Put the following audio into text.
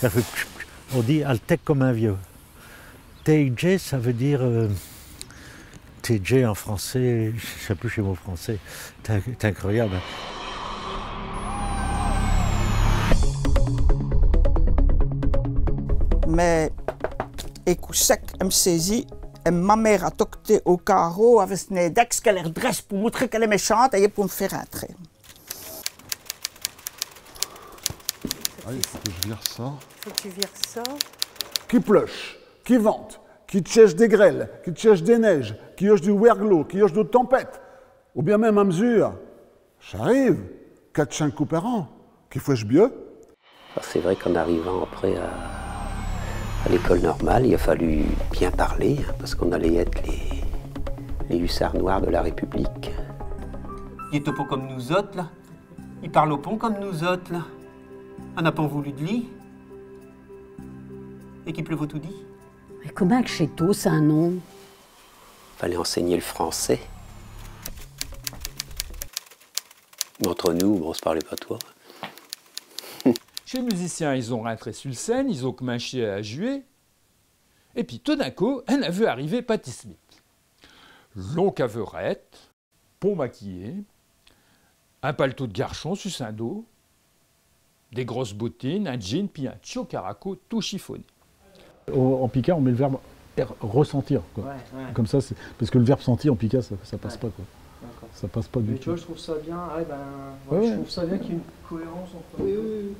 réfléchit, on dit Altec comme un vieux. TJ, ça veut dire TJ en français, je ne sais plus chez mot français, c'est incroyable. Mais écousec, elle me saisit, et ma mère a toqué au carreau avec ce nez d'ex qu'elle redresse pour montrer qu'elle est méchante et pour me faire entrer. Il faut que je vire ça. Faut que tu vires ça. Qui pleuche, qui vente, qui te cherche des grêles, qui te cherche des neiges, qui hoche du werglo, qui hoche de tempête, ou bien même à mesure. J'arrive, 4-5 coups par an, qui fouche mieux. C'est vrai qu'en arrivant après à l'école normale, il a fallu bien parler, hein, parce qu'on allait être les hussards noirs de la République. Il est au pont comme nous autres, là. Il parle au pont comme nous autres, là. On n'a pas voulu de lit. Et qu'il pleuve tout dit. Mais comment que chez toi, c'est un nom? Il fallait enseigner le français. Mais entre nous, on ne se parlait pas toi. Chez les musiciens, ils ont rentré sur le scène, ils ont commencé à jouer. Et puis tout d'un coup, on a vu arriver Patti Smith. Long caverette, peau maquillée, un paletot de garçon sur son dos, des grosses bottines, un jean, puis un chocaraco tout chiffonné. En picard, on met le verbe ressentir. Quoi. Ouais. Comme ça, parce que le verbe sentir en picard, ça passe pas. Quoi. Ça passe pas du Mais tout. tu vois, je trouve ça bien. Je trouve ça bien qu'il y ait une cohérence entre. Oui.